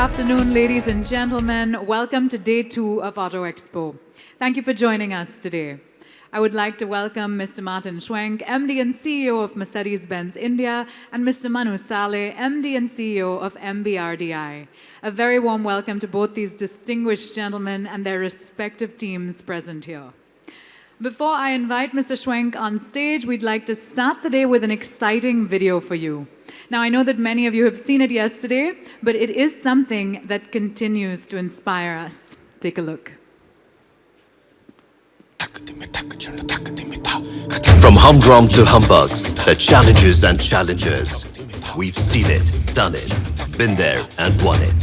afternoon, ladies and gentlemen. Welcome to day 2 of Auto Expo. Thank you for joining us today. I would like to welcome Mr. Martin Schwenk, MD and CEO of Mercedes-Benz India, and Mr. Manu Saleh, MD and CEO of MBRDI. A very warm welcome to both these distinguished gentlemen and their respective teams present here. Before I invite Mr. Schwenk on stage, we'd like to start the day with an exciting video for you. Now, I know that many of you have seen it yesterday, but it is something that continues to inspire us. Take a look. From humdrum to humbugs, the challenges and challengers. We've seen it, done it, been there and won it.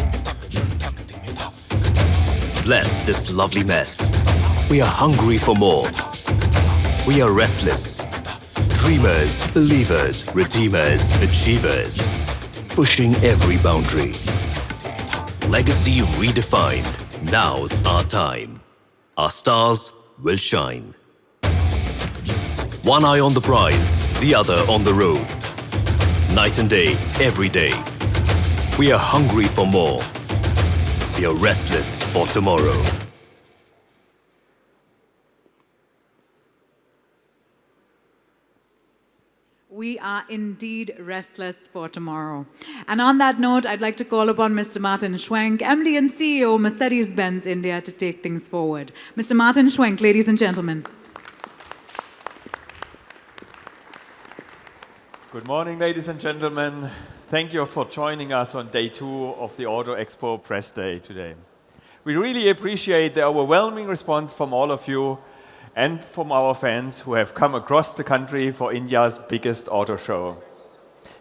Bless this lovely mess. We are hungry for more. We are restless. Dreamers, believers, redeemers, achievers. Pushing every boundary. Legacy redefined. Now's our time. Our stars will shine. One eye on the prize, the other on the road. Night and day, every day. We are hungry for more. We are restless for tomorrow. We are indeed restless for tomorrow. And on that note, I'd like to call upon Mr. Martin Schwenk, MD and CEO, Mercedes-Benz India, to take things forward. Mr. Martin Schwenk, ladies and gentlemen. Good morning, ladies and gentlemen. Thank you for joining us on day 2 of the Auto Expo Press Day today. We really appreciate the overwhelming response from all of you and from our fans who have come across the country for India's biggest auto show.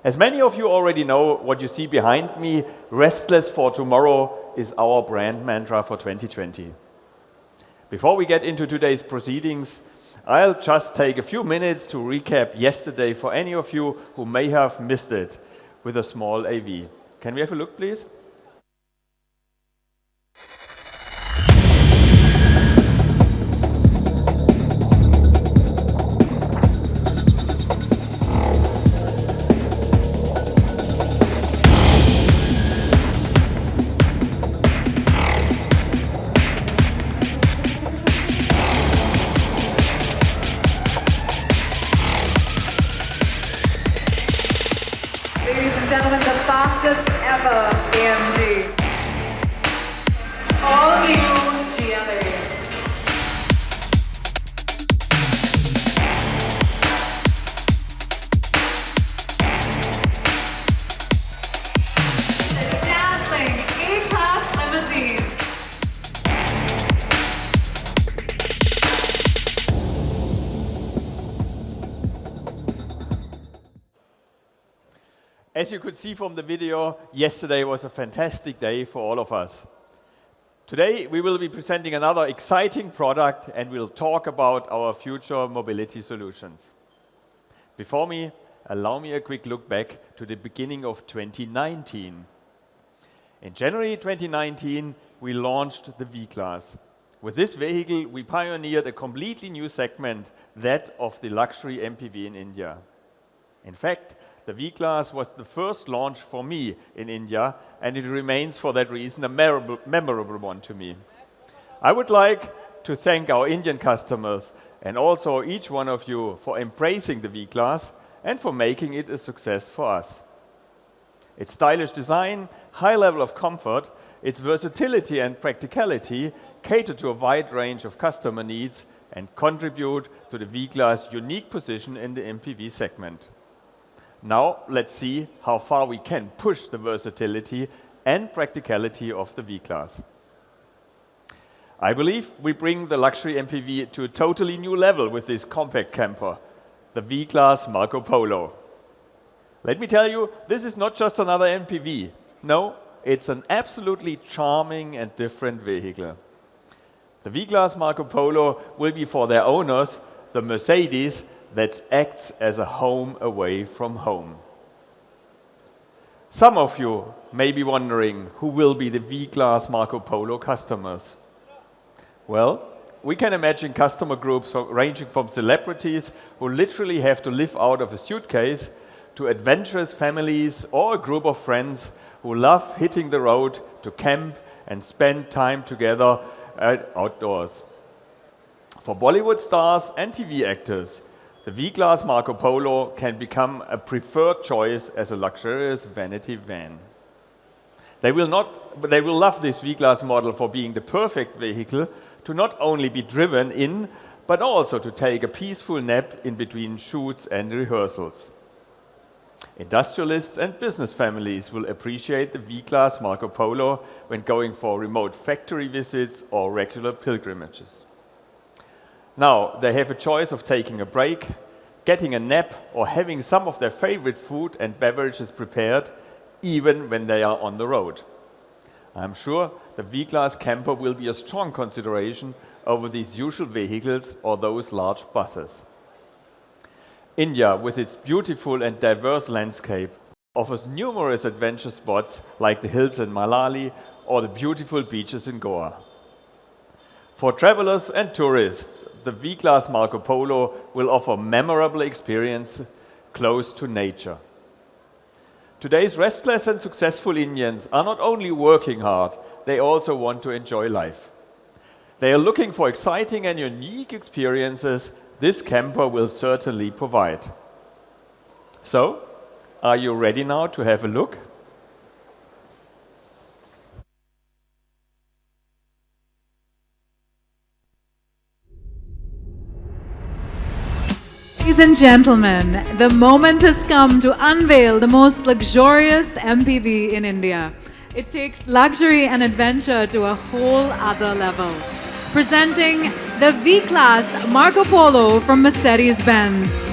As many of you already know, what you see behind me, Restless for Tomorrow, is our brand mantra for 2020. Before we get into today's proceedings, I'll just take a few minutes to recap yesterday for any of you who may have missed it with a small AV. Can we have a look, please? Gentlemen, the fastest ever AMG. All new GLA. The dazzling A-Class Limousine. As you could see from the video, yesterday was a fantastic day for all of us. Today, we will be presenting another exciting product and we'll talk about our future mobility solutions. Before me, allow me a quick look back to the beginning of 2019. In January 2019, we launched the V-Class. With this vehicle, we pioneered a completely new segment, that of the luxury MPV in India. In fact, the V-Class was the first launch for me in India, and it remains for that reason a memorable one to me. I would like to thank our Indian customers and also each one of you for embracing the V-Class and for making it a success for us. Its stylish design, high level of comfort, its versatility and practicality cater to a wide range of customer needs and contribute to the V-Class' unique position in the MPV segment. Now, let's see how far we can push the versatility and practicality of the V-Class. I believe we bring the luxury MPV to a totally new level with this compact camper, the V-Class Marco Polo. Let me tell you, this is not just another MPV. No, it's an absolutely charming and different vehicle. The V-Class Marco Polo will be for their owners, the Mercedes, that acts as a home away from home. Some of you may be wondering who will be the V-Class Marco Polo customers. Well, we can imagine customer groups ranging from celebrities who literally have to live out of a suitcase to adventurous families or a group of friends who love hitting the road to camp and spend time together outdoors. For Bollywood stars and TV actors, the V-Class Marco Polo can become a preferred choice as a luxurious vanity van. They will love this V-Class model for being the perfect vehicle to not only be driven in, but also to take a peaceful nap in between shoots and rehearsals. Industrialists and business families will appreciate the V-Class Marco Polo when going for remote factory visits or regular pilgrimages. Now, they have a choice of taking a break, getting a nap, or having some of their favorite food and beverages prepared, even when they are on the road. I'm sure the V-Class camper will be a strong consideration over these usual vehicles or those large buses. India, with its beautiful and diverse landscape, offers numerous adventure spots like the hills in Manali or the beautiful beaches in Goa. For travelers and tourists, the V-Class Marco Polo will offer memorable experience close to nature. Today's restless and successful Indians are not only working hard, they also want to enjoy life. They are looking for exciting and unique experiences this camper will certainly provide. So, are you ready now to have a look? Ladies and gentlemen, the moment has come to unveil the most luxurious MPV in India. It takes luxury and adventure to a whole other level. Presenting the V-Class Marco Polo from Mercedes-Benz.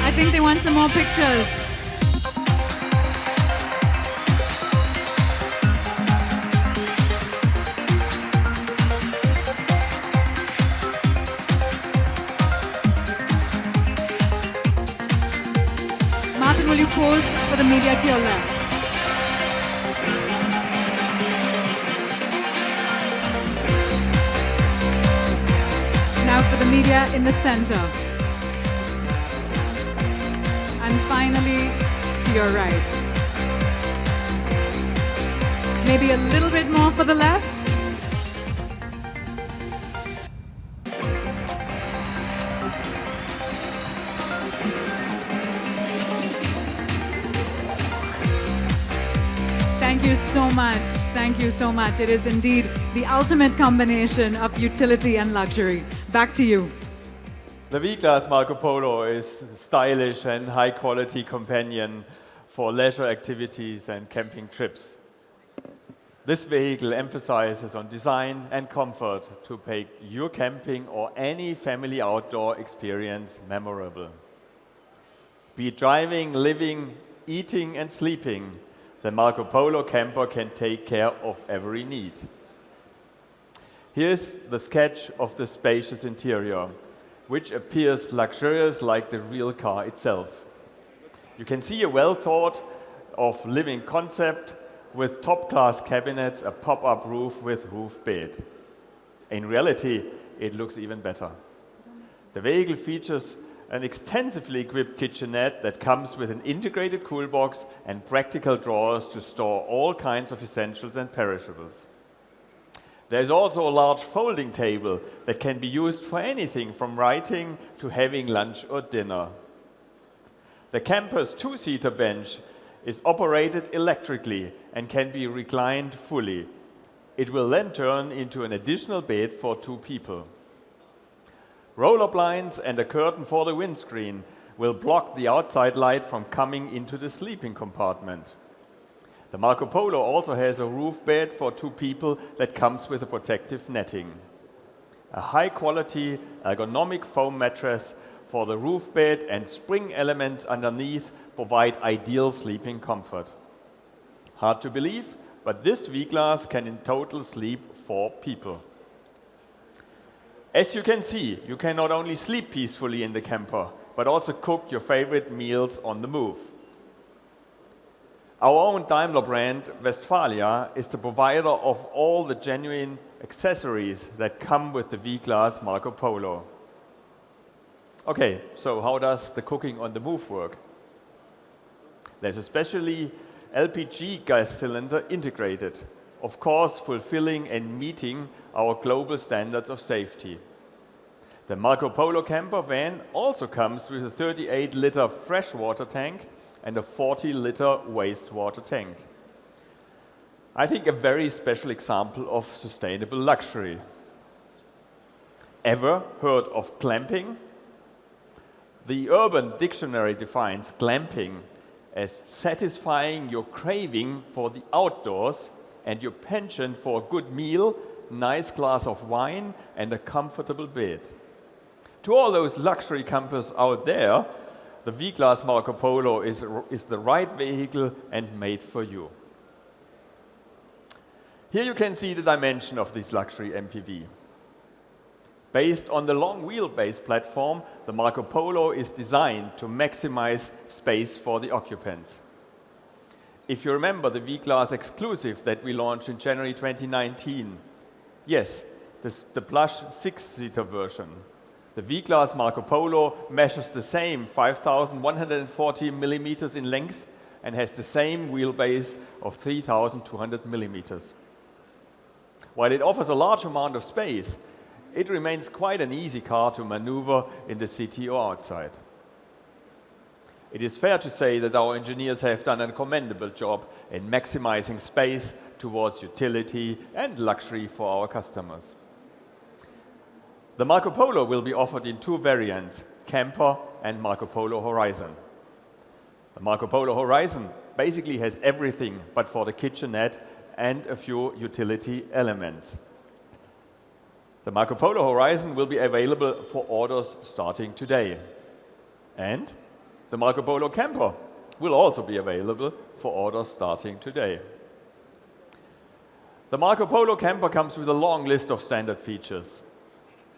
I think they want some more pictures. Martin, will you pose for the media to your left? Now for the media in the center. And finally, to your right. Maybe a little bit more for the left. Thank you so much. Thank you so much. It is indeed the ultimate combination of utility and luxury. Back to you. The V-Class Marco Polo is a stylish and high-quality companion for leisure activities and camping trips. This vehicle emphasizes on design and comfort to make your camping or any family outdoor experience memorable. Be it driving, living, eating and sleeping, the Marco Polo camper can take care of every need. Here's the sketch of the spacious interior, which appears luxurious like the real car itself. You can see a well-thought-of living concept with top-class cabinets, a pop-up roof with roof bed. In reality, it looks even better. The vehicle features an extensively equipped kitchenette that comes with an integrated cool box and practical drawers to store all kinds of essentials and perishables. There is also a large folding table that can be used for anything from writing to having lunch or dinner. The camper's two-seater bench is operated electrically and can be reclined fully. It will then turn into an additional bed for 2 people. Roller blinds and a curtain for the windscreen will block the outside light from coming into the sleeping compartment. The Marco Polo also has a roof bed for 2 people that comes with a protective netting. a high-quality ergonomic foam mattress for the roof bed and spring elements underneath provide ideal sleeping comfort. Hard to believe, but this V-Class can in total sleep 4 people. As you can see, you can not only sleep peacefully in the camper, but also cook your favorite meals on the move. Our own Daimler brand, Westfalia, is the provider of all the genuine accessories that come with the V-Class Marco Polo. Okay, so how does the cooking on the move work? There's especially LPG gas cylinder integrated, of course fulfilling and meeting our global standards of safety. The Marco Polo camper van also comes with a 38-liter freshwater tank and a 40-liter wastewater tank. I think a very special example of sustainable luxury. Ever heard of glamping? The Urban Dictionary defines glamping as satisfying your craving for the outdoors and your penchant for a good meal, nice glass of wine, and a comfortable bed. To all those luxury campers out there, the V-Class Marco Polo is the right vehicle and made for you. Here you can see the dimension of this luxury MPV. Based on the long wheelbase platform, the Marco Polo is designed to maximize space for the occupants. If you remember the V-Class Exclusive that we launched in January 2019, yes, the plush 6-seater version. The V-Class Marco Polo measures the same 5,140 millimeters in length and has the same wheelbase of 3,200 millimeters. While it offers a large amount of space, it remains quite an easy car to maneuver in the city or outside. It is fair to say that our engineers have done a commendable job in maximizing space towards utility and luxury for our customers. The Marco Polo will be offered in 2 variants, Camper and Marco Polo Horizon. The Marco Polo Horizon basically has everything but for the kitchenette and a few utility elements. The Marco Polo Horizon will be available for orders starting today. And the Marco Polo Camper will also be available for orders starting today. The Marco Polo Camper comes with a long list of standard features.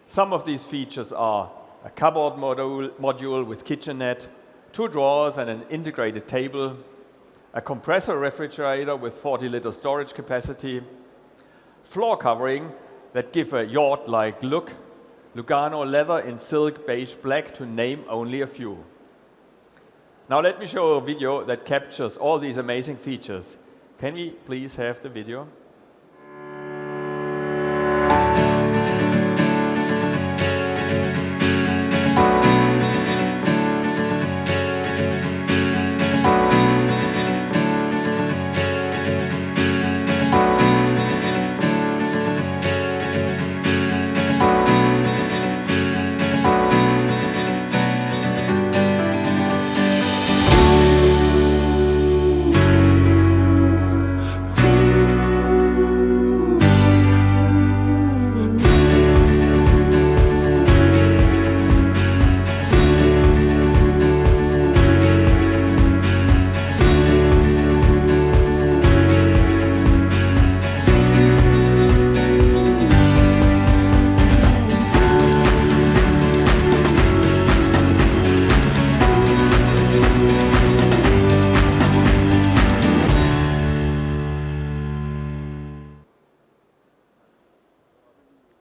Some of these features are a cupboard module with kitchenette, 2 drawers and an integrated table, a compressor refrigerator with 40-liter storage capacity, floor covering that give a yacht-like look, Lugano leather in silk beige black, to name only a few. Now let me show a video that captures all these amazing features. Can we please have the video?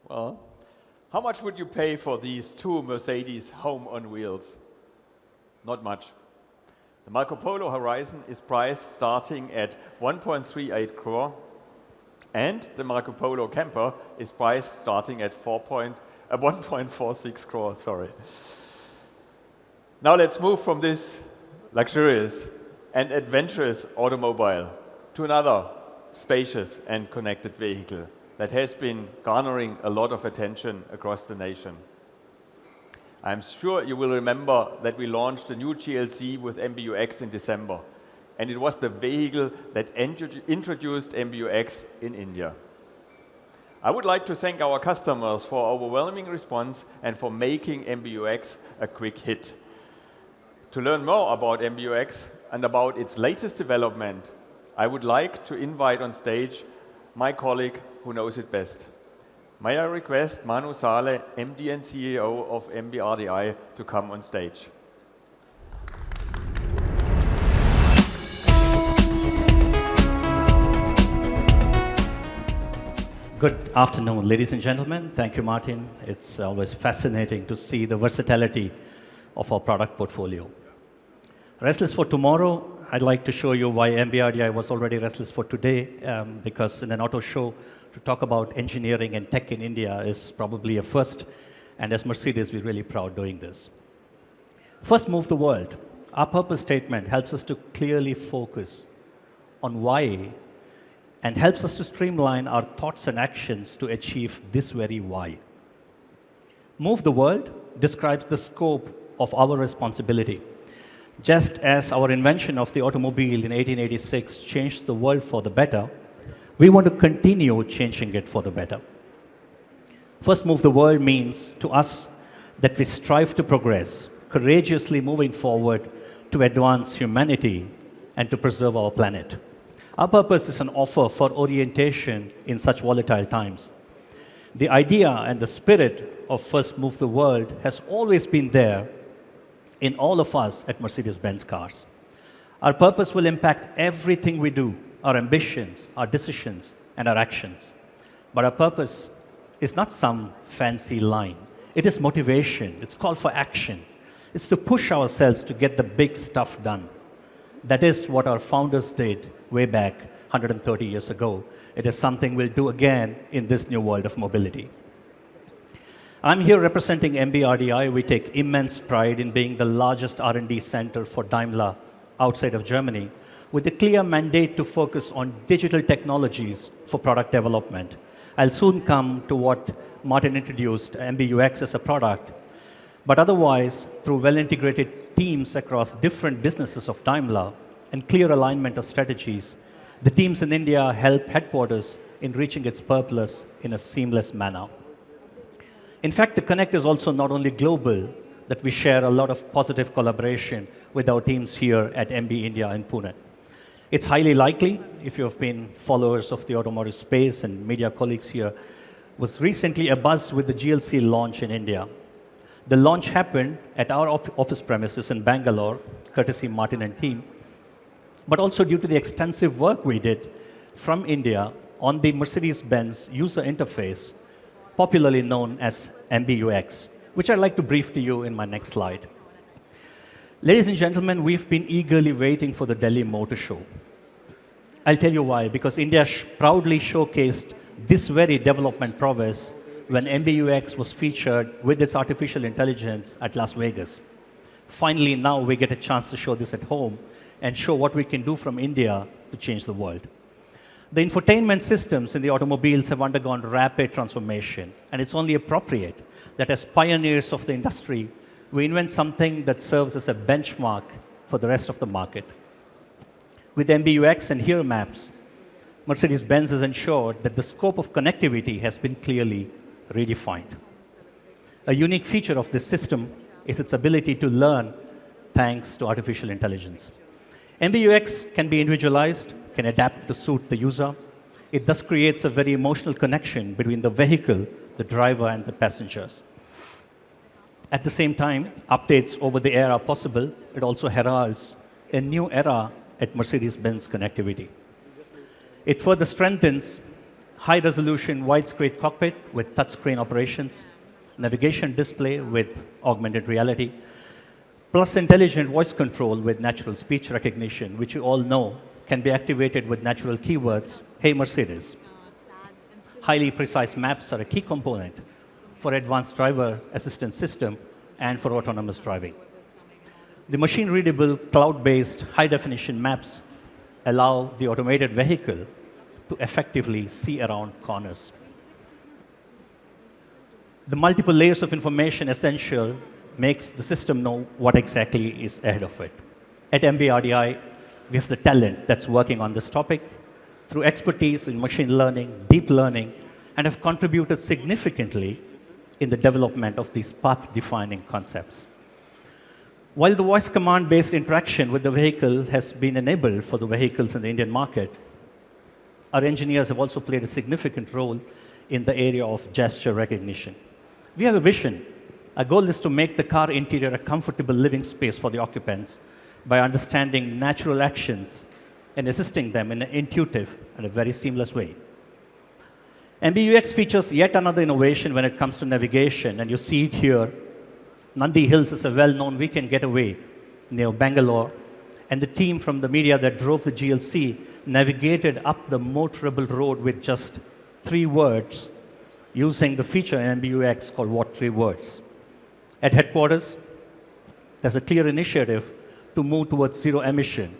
Well, how much would you pay for these 2 Mercedes home on wheels? Not much. The Marco Polo Horizon is priced starting at 1.38 crore, and the Marco Polo Camper is priced starting at 1.46 crore, sorry. Now let's move from this luxurious and adventurous automobile to another spacious and connected vehicle that has been garnering a lot of attention across the nation. I'm sure you will remember that we launched a new GLC with MBUX in December, and it was the vehicle that introduced MBUX in India. I would like to thank our customers for overwhelming response and for making MBUX a quick hit. To learn more about MBUX and about its latest development, I would like to invite on stage my colleague who knows it best. May I request Manu Sale, MD and CEO of MBRDI, to come on stage. Good afternoon, ladies and gentlemen. Thank you, Martin. It's always fascinating to see the versatility of our product portfolio. Restless for tomorrow, I'd like to show you why MBRDI was already restless for today, because in an auto show, to talk about engineering and tech in India is probably a first, and as Mercedes, we're really proud doing this. First, move the world. Our purpose statement helps us to clearly focus on why and helps us to streamline our thoughts and actions to achieve this very why. Move the world describes the scope of our responsibility. Just as our invention of the automobile in 1886 changed the world for the better, we want to continue changing it for the better. First, move the world means to us that we strive to progress, courageously moving forward to advance humanity and to preserve our planet. Our purpose is an offer for orientation in such volatile times. The idea and the spirit of First Move the World has always been there in all of us at Mercedes-Benz cars. Our purpose will impact everything we do, our ambitions, our decisions, and our actions. But our purpose is not some fancy line. It is motivation. It's call for action. It's to push ourselves to get the big stuff done. That is what our founders did way back 130 years ago. It is something we'll do again in this new world of mobility. I'm here representing MBRDI. We take immense pride in being the largest R&D center for Daimler outside of Germany, with a clear mandate to focus on digital technologies for product development. I'll soon come to what Martin introduced, MBUX as a product. But otherwise, through well-integrated teams across different businesses of Daimler and clear alignment of strategies, the teams in India help headquarters in reaching its purpose in a seamless manner. In fact, the connect is also not only global, that we share a lot of positive collaboration with our teams here at MB India in Pune. It's highly likely, if you have been followers of the automotive space and media colleagues here, was recently a buzz with the GLC launch in India. The launch happened at our office premises in Bangalore, courtesy Martin and team, but also due to the extensive work we did from India on the Mercedes-Benz user interface, popularly known as MBUX, which I'd like to brief to you in my next slide. Ladies and gentlemen, we've been eagerly waiting for the Delhi Motor Show. I'll tell you why, because India proudly showcased this very development prowess when MBUX was featured with its artificial intelligence at Las Vegas. Finally, now we get a chance to show this at home and show what we can do from India to change the world. The infotainment systems in the automobiles have undergone rapid transformation, and it's only appropriate that as pioneers of the industry, we invent something that serves as a benchmark for the rest of the market. With MBUX and Here Maps, Mercedes-Benz has ensured that the scope of connectivity has been clearly redefined. A unique feature of this system is its ability to learn thanks to artificial intelligence. MBUX can be individualized, can adapt to suit the user. It thus creates a very emotional connection between the vehicle, the driver, and the passengers. At the same time, updates over the air are possible. It also heralds a new era at Mercedes-Benz connectivity. It further strengthens high-resolution widescreen cockpit with touchscreen operations, navigation display with augmented reality, plus intelligent voice control with natural speech recognition, which you all know can be activated with natural keywords, "Hey Mercedes." Highly precise maps are a key component for advanced driver assistance system and for autonomous driving. The machine-readable, cloud-based, high-definition maps allow the automated vehicle to effectively see around corners. The multiple layers of information essential makes the system know what exactly is ahead of it. At MBRDI, we have the talent that's working on this topic. Through expertise in machine learning, deep learning, and have contributed significantly in the development of these path-defining concepts. While the voice command-based interaction with the vehicle has been enabled for the vehicles in the Indian market, our engineers have also played a significant role in the area of gesture recognition. We have a vision. Our goal is to make the car interior a comfortable living space for the occupants by understanding natural actions and assisting them in an intuitive and a very seamless way. MBUX features yet another innovation when it comes to navigation, and you see it here. Nandi Hills is a well-known weekend getaway near Bangalore, and the team from the media that drove the GLC navigated up the motorable road with just 3 words using the feature in MBUX called What 3 Words. At headquarters, there's a clear initiative to move towards zero emission.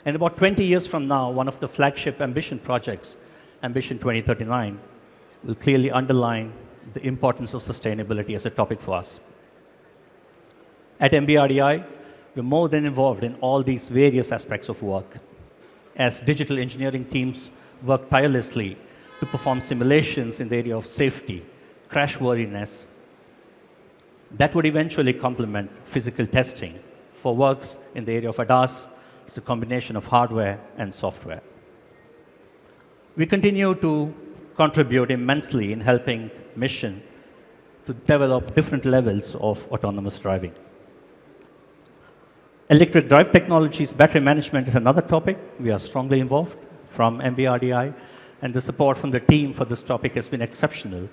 And about 20 years from now, one of the flagship ambition projects, Ambition 2039, will clearly underline the importance of sustainability as a topic for us. At MBRDI, we're more than involved in all these various aspects of work, as digital engineering teams work tirelessly to perform simulations in the area of safety, crashworthiness, that would eventually complement physical testing for works in the area of ADAS. It's a combination of hardware and software. We continue to contribute immensely in helping mission to develop different levels of autonomous driving. Electric drive technologies, battery management is another topic. We are strongly involved from MBRDI, and the support from the team for this topic has been exceptional,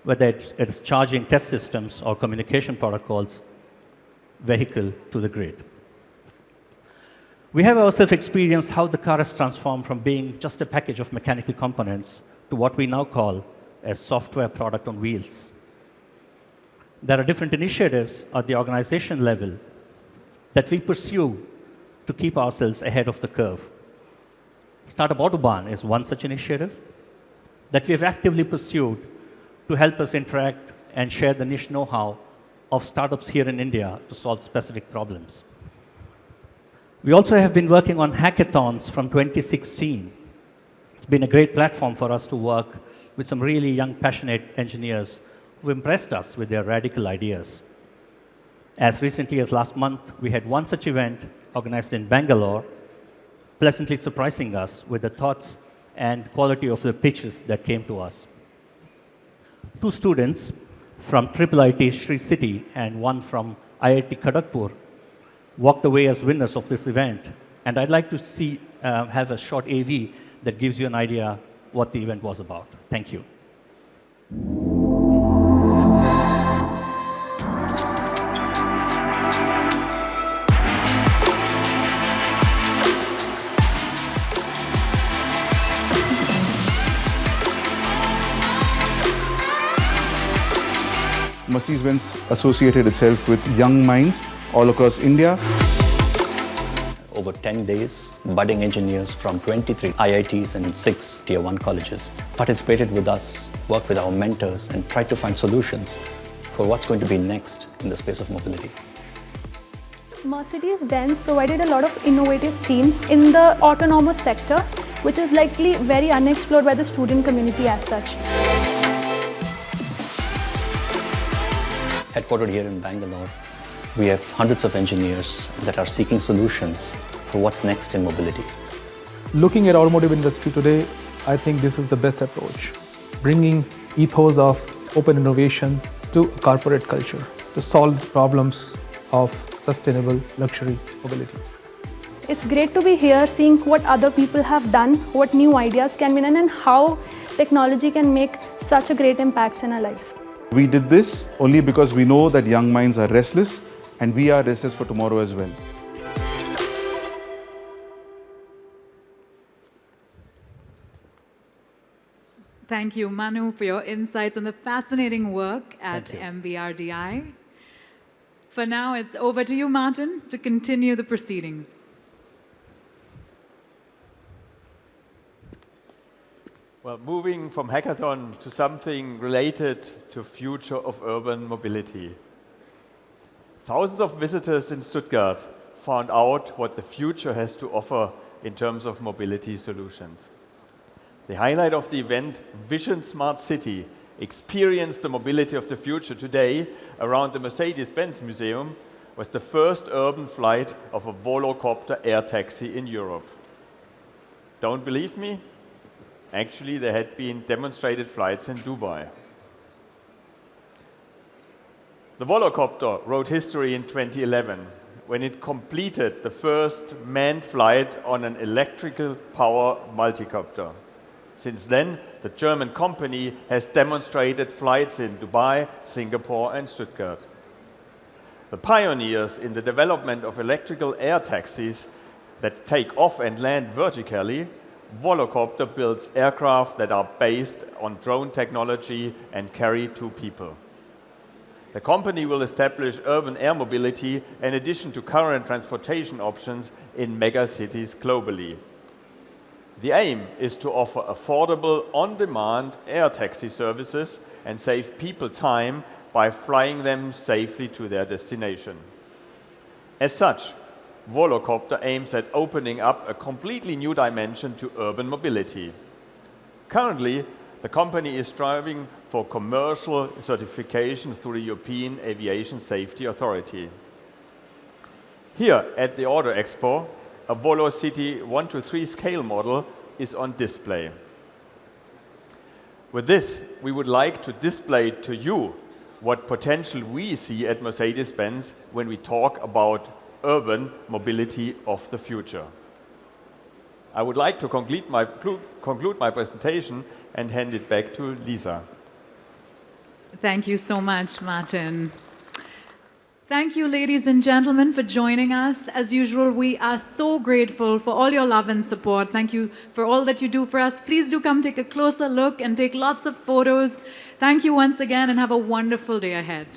whether it's charging test systems or communication protocols, vehicle to the grid. We have ourselves experienced how the car has transformed from being just a package of mechanical components to what we now call a software product on wheels. There are different initiatives at the organization level that we pursue to keep ourselves ahead of the curve. Startup Autobahn is one such initiative that we have actively pursued to help us interact and share the niche know-how of startups here in India to solve specific problems. We also have been working on hackathons from 2016. It's been a great platform for us to work with some really young, passionate engineers who impressed us with their radical ideas. As recently as last month, we had one such event organized in Bangalore, pleasantly surprising us with the thoughts and quality of the pitches that came to us. 2 students from IIIT Sri City and one from IIT Kharagpur walked away as winners of this event. And I'd like to have a short AV that gives you an idea what the event was about. Thank you. Mercedes-Benz associated itself with young minds all across India. Over 10 days, budding engineers from 23 IITs and 6 Tier 1 colleges participated with us, worked with our mentors, and tried to find solutions for what's going to be next in the space of mobility. Mercedes-Benz provided a lot of innovative themes in the autonomous sector, which is likely very unexplored by the student community as such. Headquartered here in Bangalore, we have hundreds of engineers that are seeking solutions for what's next in mobility. Looking at automotive industry today, I think this is the best approach. Bringing ethos of open innovation to a corporate culture to solve the problems of sustainable luxury mobility. It's great to be here, seeing what other people have done, what new ideas can be done, and how technology can make such a great impact in our lives. We did this only because we know that young minds are restless, and we are restless for tomorrow as well. Thank you, Manu, for your insights on the fascinating work at MBRDI. For now, it's over to you, Martin, to continue the proceedings. Well, moving from hackathon to something related to future of urban mobility. Thousands of visitors in Stuttgart found out what the future has to offer in terms of mobility solutions. The highlight of the event, Vision Smart City, Experience the Mobility of the Future today around the Mercedes-Benz Museum, was the first urban flight of a Volocopter air taxi in Europe. Don't believe me? Actually, there had been demonstrated flights in Dubai. The Volocopter wrote history in 2011 when it completed the first manned flight on an electrical power multicopter. Since then, the German company has demonstrated flights in Dubai, Singapore and Stuttgart. The pioneers in the development of electrical air taxis that take off and land vertically, Volocopter builds aircraft that are based on drone technology and carry 2 people. The company will establish urban air mobility in addition to current transportation options in megacities globally. The aim is to offer affordable, on-demand air taxi services and save people time by flying them safely to their destination. As such, Volocopter aims at opening up a completely new dimension to urban mobility. Currently, the company is striving for commercial certification through the European Aviation Safety Authority. Here at the Auto Expo, a VoloCity 1-3 scale model is on display. With this, we would like to display to you what potential we see at Mercedes-Benz when we talk about urban mobility of the future. I would like to conclude my presentation and hand it back to Lisa. Thank you so much, Martin. Thank you, ladies and gentlemen, for joining us. As usual, we are so grateful for all your love and support. Thank you for all that you do for us. Please do come take a closer look and take lots of photos. Thank you once again and have a wonderful day ahead.